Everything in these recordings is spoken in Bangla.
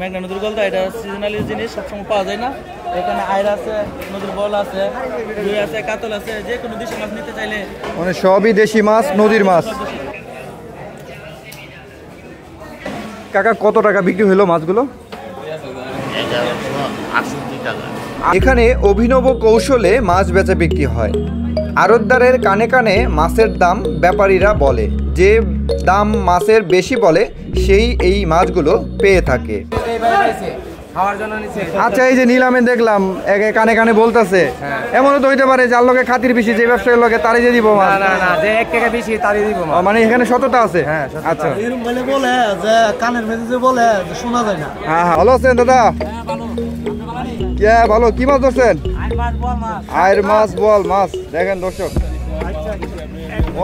মেঘনা নদীর গলদা এটা সিজনালি জিনিস সবসময় পাওয়া যায় না। এখানে আইড় আছে, নদীর বল আছে, রুই আছে, কাতল আছে, যে কোনো দেশি মাছ নিতে চাইলে মানে সবই দেশি মাছ, নদীর মাছ। কাকা কত টাকা বিক্রি হলো মাছগুলো? এখানে অভিনব কৌশলে মাছ বেচা বিক্রি হয়। আড়তদারের কানে কানে মাছের দাম ব্যাপারীরা বলে, যে দাম মাছের বেশি বলে সেই এই মাছগুলো পেয়ে থাকে। আচ্ছা, এই যে নিলামে দেখলাম একে কানে কানে বলতেছে, এমনও তো হইতে পারে যার লোকে খাতির বেশি, যে ব্যবসায়ীর লোকে তারই যে দিব মাছ। না না, যে 1 টাকা বেশি তারই দিব মাছ। মানে এখানে সততা আছে। আচ্ছা, এরকম বলে বলে যে কানের মেঝে বলে শোনা যায় না। হ্যাঁ হ্যাঁ, ভালো আছেন দাদা? কে ভালো? কি মাছ ধরছেন? আইর মাছ, বল মাছ। দেখেন দর্শক,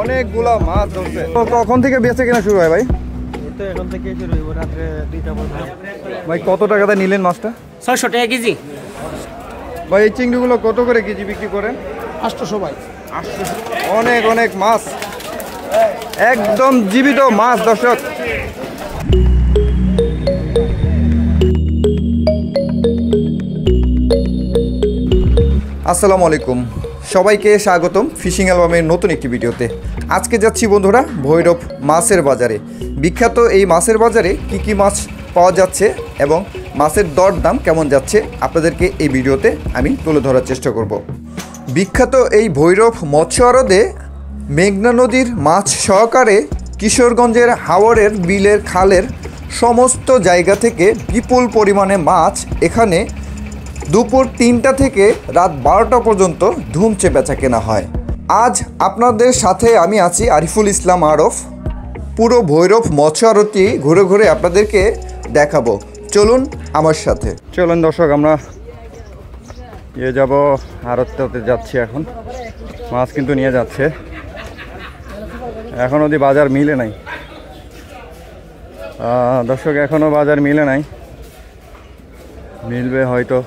অনেকগুলা মাছ ধরছে। কখন থেকে বেচে কেনা শুরু হয় ভাই? এখন থেকে শুরু হইব রাত্রে 2টা পর্যন্ত। ভাই কত টাকাতে নিলেন মাছটা? 600 টাকা কেজি। ভাই এই চিংড়িগুলো কত করে কেজি বিক্রি করেন? 800 ভাই। অনেক অনেক মাছ, একদম জীবিত মাছ দর্শক। আসসালামু আলাইকুম, সবাইকে স্বাগতম ফিশিং অ্যালবামের নতুন একটি ভিডিওতে। আজকে যাচ্ছি বন্ধুরা ভৈরব মাছের বাজারে। বিখ্যাত এই মাছের বাজারে কি কি মাছ পাওয়া যাচ্ছে এবং মাছের দর দাম কেমন যাচ্ছে আপনাদেরকে এই ভিডিওতে আমি তুলে ধরার চেষ্টা করব। বিখ্যাত এই ভৈরব মৎস্য আড়তে মেঘনা নদীর মাছ সহকারে কিশোরগঞ্জের হাওরের বিলের খালের সমস্ত জায়গা থেকে বিপুল পরিমাণে মাছ এখানে দুপুর 3টা থেকে রাত 12টা পর্যন্ত ধুমচে বেচা কেনা হয়। আজ আপনাদের সাথে আমি আছি আরিফুল ইসলাম আরফ। পুরো ভৈরব মৎস্য আড়তটি ঘুরে ঘুরে আপনাদেরকে দেখাবো, চলুন আমার সাথে। চলুন দর্শক, আমরা যাব আড়তটাতে যাচ্ছি। এখন মাছ কিন্তু নিয়ে যাচ্ছে, এখন অবধি বাজার মিলে নাই দর্শক, এখনও বাজার মিলে নাই, মিলবে হয়তো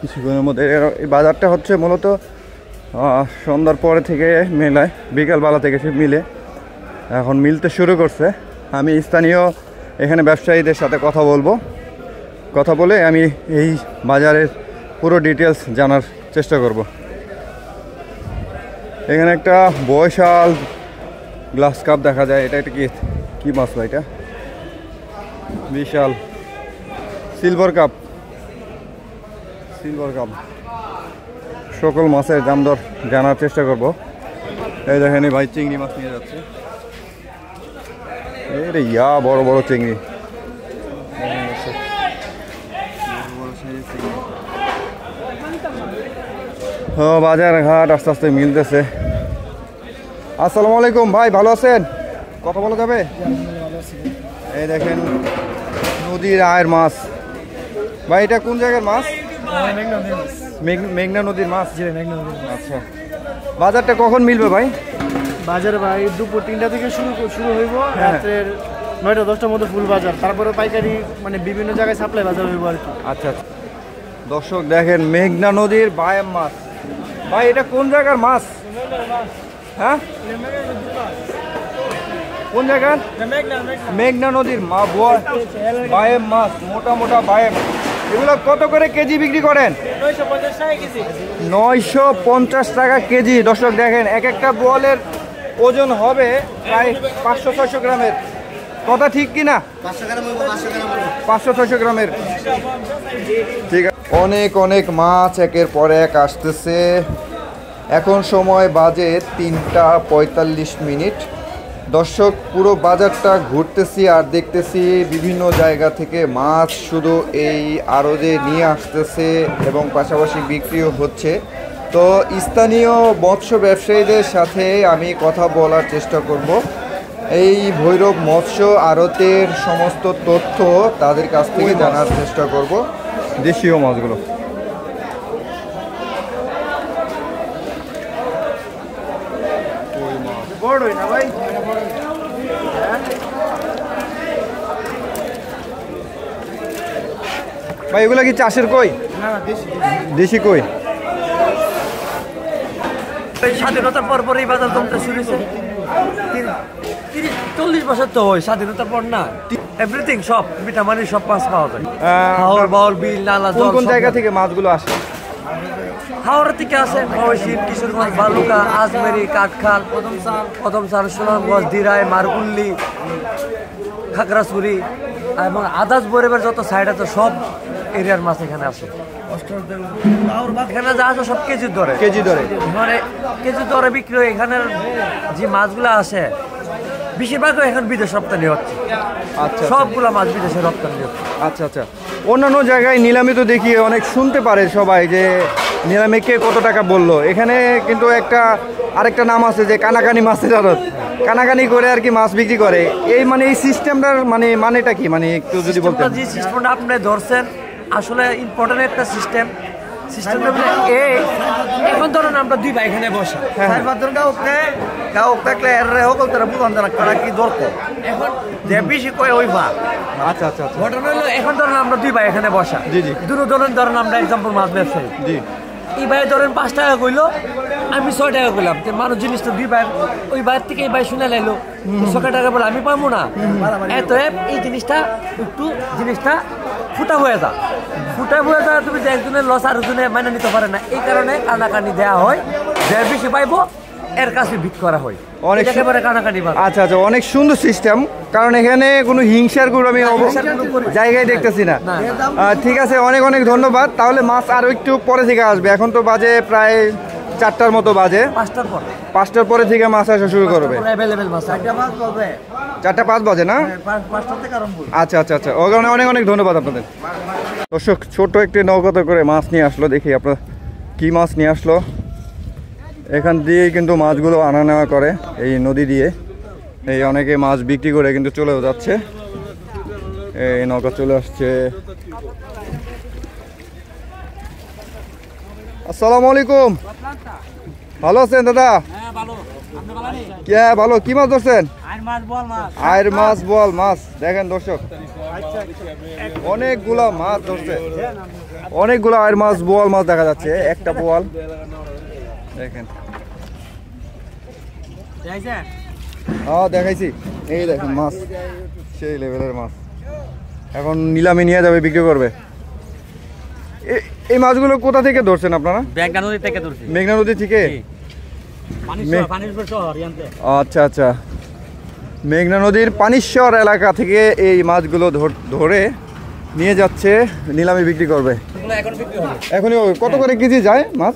কিছুক্ষণের মধ্যে। এই বাজারটা হচ্ছে মূলত সন্ধ্যার পরে থেকে মেলায়, বিকালবেলা থেকে সে মিলে, এখন মিলতে শুরু করছে। আমি স্থানীয় এখানে ব্যবসায়ীদের সাথে কথা বলবো, কথা বলে আমি এই বাজারের পুরো ডিটেলস জানার চেষ্টা করব। এখানে একটা বয়সাল গ্লাস কাপ দেখা যায়। এটা একটা কি মাছ ভাই? এটা বিশাল সিলভার কাপ। সকল মাছের দাম দর জানার চেষ্টা করব। এই দেখেন ভাই চিংড়ি মাছ নিয়ে যাচ্ছে। রে ইয়া বড় বড় চিংড়ি। বাজার ঘাট আস্তে আস্তে মিলতেছে। আসসালামু আলাইকুম ভাই, ভালো আছেন? কথা বলা যাবে? এই দেখেন নদীর আয়ের মাছ। ভাই এটা কোন জায়গার মাছ? মেঘনা নদীর মাছ। আচ্ছা, বাজারটা কখন মিলবে ভাই? বাজার ভাই দুপুর 3টা থেকে শুরু হইব, রাত্রের 9টা-10টার মধ্যে ফুল বাজার, তারপরে পাইকারি মানে বিভিন্ন জায়গায় সাপ্লাই বাজার হইব আর কি। আচ্ছা দর্শক দেখেন মেঘনা নদীর বায়াম মাছ। ভাই এটা কোন জায়গার মাছ? হ্যাঁ, কোন জায়গার? মেঘনা নদীর বায়াম মাছ, মোটা মোটা বায়াম। এগুলো কত করে কেজি বিক্রি করেন? 950 টাকা কেজি। দর্শক দেখেন, এক একটা বোয়ালের ওজন হবে প্রায় 500-600 গ্রামের। কথা ঠিক কিনা? 500-600 গ্রামের। ঠিক আছে, অনেক অনেক মাছ একের পর এক আসতেছে। এখন সময় বাজে 3:45। দর্শক পুরো বাজারটা ঘুরতেছি আর দেখতেছি বিভিন্ন জায়গা থেকে মাছ শুধু এই আড়তে নিয়ে আসতেছে এবং পাশাপাশি বিক্রিও হচ্ছে। তো স্থানীয় মৎস্য ব্যবসায়ীদের সাথে আমি কথা বলার চেষ্টা করব, এই ভৈরব মৎস্য আড়তের সমস্ত তথ্য তাদের কাছ থেকে জানার চেষ্টা করব। দেশীয় মাছগুলো বড়ই না ভাই? ভাই এগুলা কি চাষের কই? না, দেশি কই। স্বাধীনতার পর পরই বাজার জমতে শুরু হয়েছে। 30-40 বছর তো হয় স্বাধীনতার পর না। এভরিথিং সব মিঠামানি সব মাছ পাওয়া যায়। আহ, হাওর বাউল বিল নালা কোন জল কোন সব জায়গা মাছ। থেকে মাছগুলো আসে? হাওড়া থেকে আসে ময়মনসিংহ, কিশোরগঞ্জ, বালুকা, আজমেরি, কাঠখাল, কদমসার, সুনামগঞ্জ, দিরাই, মারকুল্লি, খাগড়াছড়ি এবং আদাস বরেবের যত সাইড আছে সব এরিয়ার মাছ এখানে আসে। এখানে যা আছে সব কেজির দরে কেজি দরে? মানে কেজির দরে বিক্রি হয়। এখানের যে মাছগুলো আসে বেশিরভাগই এখন বিদেশ রপ্তানি হচ্ছে। আচ্ছা সবগুলো মাছ বিদেশে রপ্তানি হচ্ছে। আচ্ছা আচ্ছা। অন্যান্য জায়গায় নিলামি তো দেখি অনেক শুনতে পারে সবাই যে নিলামে কে কত টাকা বললো, এখানে কিন্তু আরেকটা নাম আছে যে কানাকানি মাছের আড়ত, কানাকানি করে আর কি মাছ বিক্রি করে। এই মানে এই সিস্টেমটার মানেটা কি, মানে একটু যদি বলতেন। যে সিস্টেমটা আপনি ধরছেন আসলে ইম্পর্টেন্ট একটা সিস্টেম। সিস্টেমটা এই এখন ধরেন আমরা দুই ভাই এখানে বসা গাঁও থাকলে এর সকল তারা বুঝান জানা কারা কি দরকার এখন যে বেশি কয় ওই ভাগ। আচ্ছা আচ্ছা আচ্ছা। ঘটনা হলো এখন ধরেন আমরা দুই ভাই এখানে বসা, জি, জি। দুটো ধরেন আমরা এক্সাম্পল মাছ ব্যবসায়ী, জি। এই ভাই ধরেন 5 টাকা কইলো, আমি 6 টাকা কইলাম, যে মানুষ জিনিসটা দুই ভাই ওই ভাইয়ের থেকে এই ভাই শুনে লাইলো 6 টাকা বলে আমি পাবো না, এত এই জিনিসটা ফুটা হয়ে যা তুমি যে একজনের লস আর একজনে মাইনে নিতে পারে না, এই কারণে কানাকানি দেওয়া হয়। যে বেশি পাইবো এর কাছে ভিট করা হয় অনেক একেবারে কানাকানি বাদ। আচ্ছা আচ্ছা, অনেক সুন্দর সিস্টেম, কারণ এখানে কোনো হিংসার গুলো আমি জায়গায় দেখতেছি না। না, ঠিক আছে, অনেক অনেক ধন্যবাদ। তাহলে মাছ আরো একটু পরে থেকে আসবে, এখন তো বাজে প্রায় 4টার মতো বাজে, 5টার পর 5টার পরে থেকে মাছ আসা শুরু করবে। অ্যাভেলেবেল মাছ আছে। 4টা 5 বাজে না? 5টা থেকে আরম্ভ। আচ্ছা আচ্ছা আচ্ছা, ওই কারণে অনেক অনেক ধন্যবাদ আপনাদের। দর্শক, ছোট একটি নৌকাতে করে মাছ নিয়ে আসলো, দেখি আপনার কি মাছ নিয়ে আসলো। এখান দিয়ে কিন্তু মাছগুলো আনা নেওয়া করে এই নদী দিয়ে, এই অনেকে মাছ বিক্রি করে কিন্তু চলেও যাচ্ছে। এই নৌকা চলে আসছে। আসসালামু আলাইকুম, ভালো আছেন দাদা? হ্যাঁ ভালো। কি মাছ ধরছেন? আয়ের মাছ, বোয়াল মাছ। দেখেন দর্শক, অনেকগুলা মাছ ধরছে, অনেকগুলো আয়ের মাছ, বোয়াল মাছ দেখা যাচ্ছে। একটা বোয়াল দেখেন। হ্যাঁ দেখাইছি, এই দেখেন মাছ, সেই লেভেলের মাছ। এখন নিলামে নিয়ে যাবে, বিক্রি করবে। এই মাছগুলো কোথা থেকে ধরছেন আপনারা? মেঘনা নদী থেকে ধরছি। মেঘনা নদী থেকে? আচ্ছা আচ্ছা, মেঘনা নদীর পানিশ্বর এলাকা থেকে এই মাছগুলো ধরে নিয়ে যাচ্ছে, নিলামে বিক্রি করবে। এখনই কত করে কেজি যায় মাছ?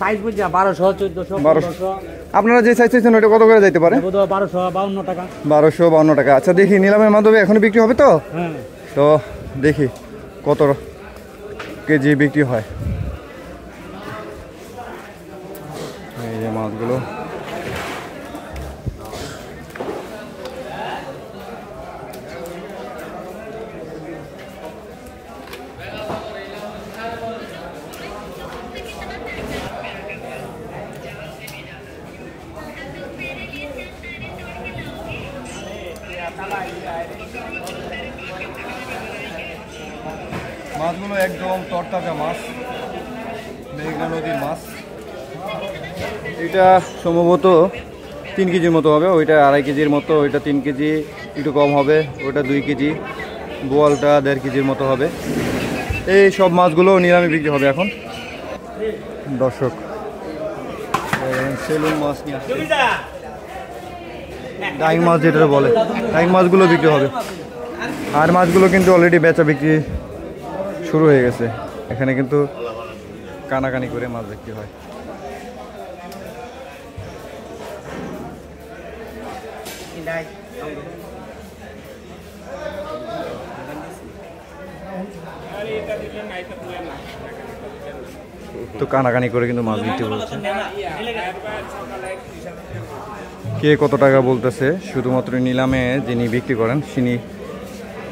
সাইজ বুঝা 1200, 1400, আপনারা যে সাইজ চাইছেন ওটা কত করে যাইতে পারে? 1252 টাকা। 1252 টাকা। আচ্ছা দেখি, নিলামের মাধ্যমে এখনই বিক্রি হবে তো? তো দেখি কত কেজি বিক্রি হয়। এই যে মাছগুলো, মাছগুলো একদম তরতাজা মাছ, মেঘনা নদীর মাছ। এটা সম্ভবত 3 কেজির মতো হবে, ওইটা 2.5 কেজির মতো, ওইটা 3 কেজি একটু কম হবে, ওইটা 2 কেজি, বোয়ালটা 1.5 কেজির মতো হবে। এই সব মাছগুলো নিলামে বিক্রি হবে এখন। দর্শক, সেলুন মাছ নিয়ে আসছে, ডাইং মাছ যেটা বলে, ডাইং মাছগুলো বিক্রি হবে। আর মাছগুলো কিন্তু অলরেডি বেচা বিক্রি শুরু হয়ে গেছে। এখানে কিন্তু কানাকানি করে মাছ বিক্রি হয়। তো কানাকানি করে কিন্তু মাছ বিক্রি করছে। কে কত টাকা বলতেছে শুধুমাত্র নিলামে যিনি বিক্রি করেন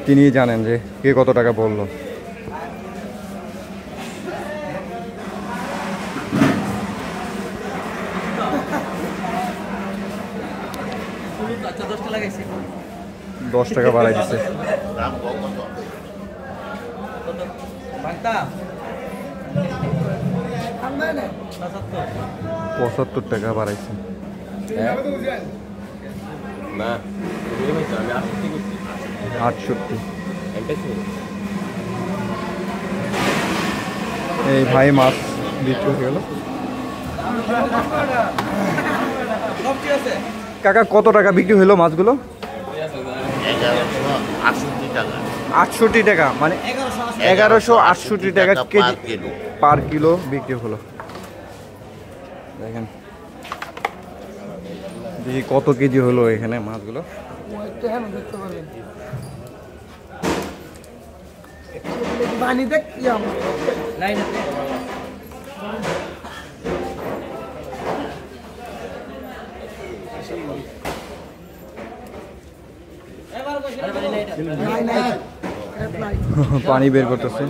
তিনি জানেন যে কে কত টাকা বললো। দশ টাকা বাড়াই দিচ্ছে। 75 টাকা বাড়াইছে। 68। এই ভাই মাছ বিক্রি হয়ে গেল। কাকা কত টাকা বিক্রি হলো মাছগুলো? 68 টাকা, মানে 1168 টাকা কেজি পার কিলো বিক্রি হলো। দেখেন দেখি কত কেজি হলো এখানে মাছগুলো। পানি বের করতেছে।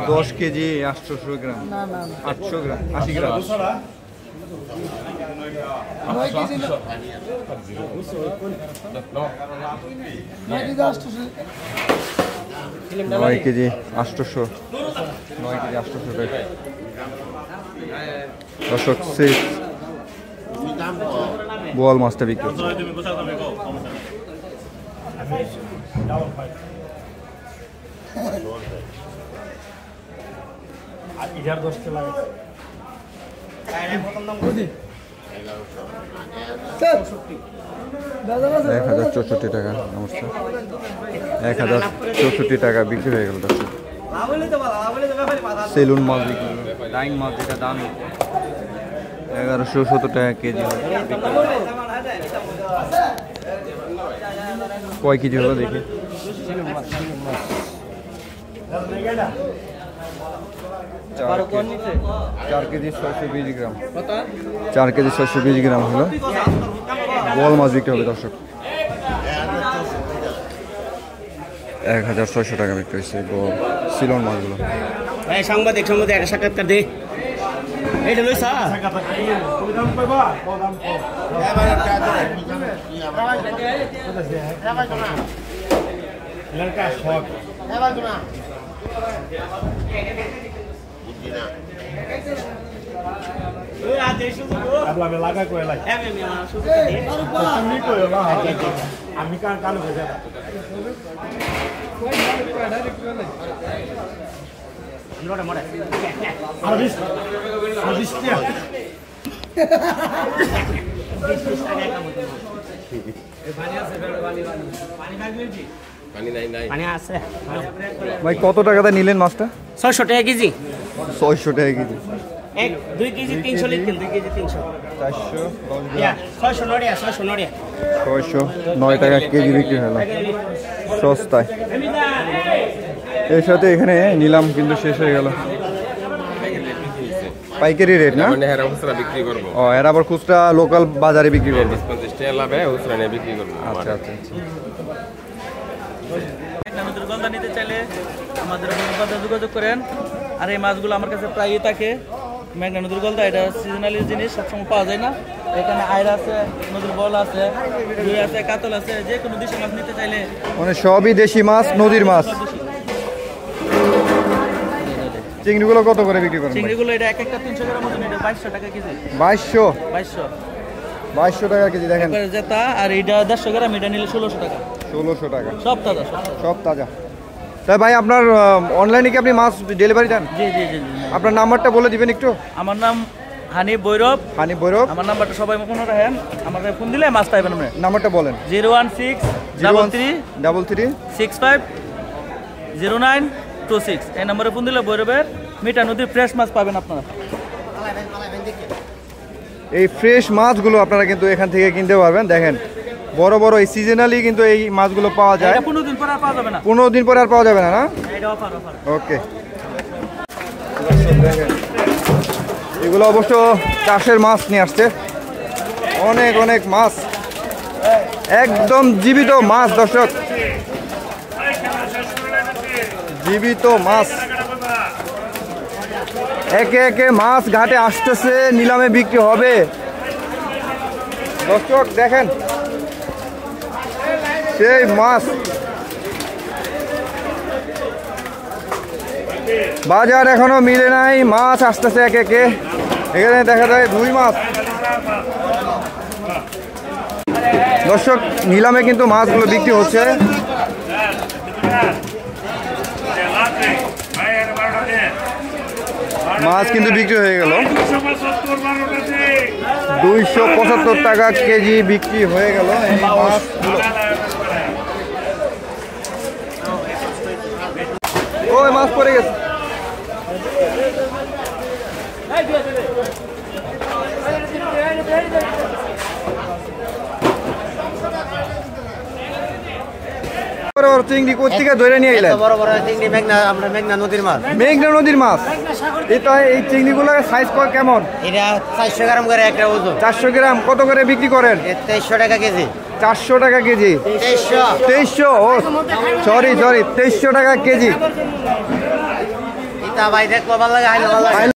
10 কেজি 800 গ্রাম, 800 গ্রাম, 80 গ্রাম। 9 কেজি 800, 9 কেজি 800 টাকা। দর্শক বোয়াল মাছটা বিক্রি হচ্ছে। $1064 টাকা। নমস্কার, 1064 টাকা বিক্রি হয়ে গেল। সেলুন মাছ বিক্রি হলো। ডাইং মাছ যেটা দাম 1170 টাকা কেজি। কয় কেজি হলো দেখি। 4 কেজি 620 গ্রাম, 4 কেজি 620 গ্রাম হলো। বোয়াল মাছ বিক্রি হবে দর্শক। 1600 টাকা বিক্রি হয়েছে সিলন মাছগুলো। সাংবাদিক একটা সাক্ষাৎকার দে। এইটা লইছা আমি কালো হয়ে যাবো। ভাই কত টাকাতে নিলেন মাছটা? 600 টাকা কেজি। 600 টাকা কেজি। 2 কেজি 300 লিখেন, 2 কেজি 300। 609 টাকা কেজি বিক্রি হলো, সস্তায়। এর সাথে এখানে নিলাম কিন্তু শেষ হয়ে গেল। পাইকারি রেট না? ও, এরা আবার খুচরা লোকাল বাজারে বিক্রি করবে। আচ্ছা আচ্ছা আচ্ছা। গলদা নিতে চাইলে আমাদের বাজারে যোগাযোগ করেন। আর এই মাছগুলো আমার কাছে প্রায়ই থাকে। মেঘনা নদীর গলদা এটা সিজনালি জিনিস, সবসময় পাওয়া যায় না। এখানে আইড় আছে, নদীর বল আছে, রুই আছে, কাতল আছে। যে কোনো দেশি মাছ নিতে চাইলে মানে সবই দেশি মাছ, নদীর মাছ। চিংড়িগুলো কত করে বিক্রি করেন? চিংড়িগুলো এটা এক একটা 300 গ্রাম ওজন, এটা 2200 টাকা কেজি। 2200 টাকা কেজি। দেখেন যেটা, আর এটা 150 গ্রাম, এটা নিলে 1600 টাকা। 1600 টাকা, সব তাজা, সব তাজা। তাই ভাই আপনার অনলাইনে কি আপনি মাছ ডেলিভারি দেন? জি জি জি। আপনার নাম্বারটা বলে দিবেন একটু। আমার নাম হানিফ ভৈরব। হানিফ ভৈরব। আমার নাম্বারটা সবাই মনে রাখেন, আমাকে ফোন দিলে মাছ পাইবেন। আপনি নাম্বারটা বলেন। 01633650926। এই নম্বরে ফোন দিলে ভৈরবের মিঠা নদীর ফ্রেশ মাছ পাবেন আপনারা। এই ফ্রেশ মাছগুলো আপনারা কিন্তু এখান থেকে কিনতে পারবেন। দেখেন বড় বড় এই সিজনালি কিন্তু এই মাছগুলো পাওয়া যায়। 15 দিন পরে আর পাওয়া যাবে না। 15 দিন পরে আর পাওয়া যাবে না, না? এটা অফার। ওকে। এগুলো অবশ্য চাষের মাছ নিয়ে আসছে। অনেক অনেক মাছ, একদম জীবিত মাছ দর্শক, জীবিত মাছ। একে একে মাছ ঘাটে আসতেছে, নিলামে বিক্রি হবে। দর্শক দেখেন সেই মাছ। বাজার এখনো মিলে নাই, মাছ আসতেছে একে একে। এখানে দেখা যায় রুই মাছ, দর্শক নিলামে কিন্তু মাছগুলো বিক্রি হচ্ছে। মাছ কিন্তু বিক্রি হয়ে গেল, 275 টাকা কেজি বিক্রি হয়ে গেল এই মাছগুলো। ওই মাছ পড়ে গেছে। চিংড়ি কোথেকে ধরে নিয়ে এলেন? বড় বড় চিংড়ি মেঘনা নদীর মাছ। মেঘনা নদীর মাছ। এটা এই চিংড়িগুলোর সাইজ কেমন? এটা 400 গ্রাম করে একটা ওজন। 400 গ্রাম। কত করে বিক্রি করেন? 2300 টাকা কেজি। 400 টাকা কেজি। 2300। ও সরি 2300 টাকা কেজি। এটা ভাই দেখো ভালো লাগে,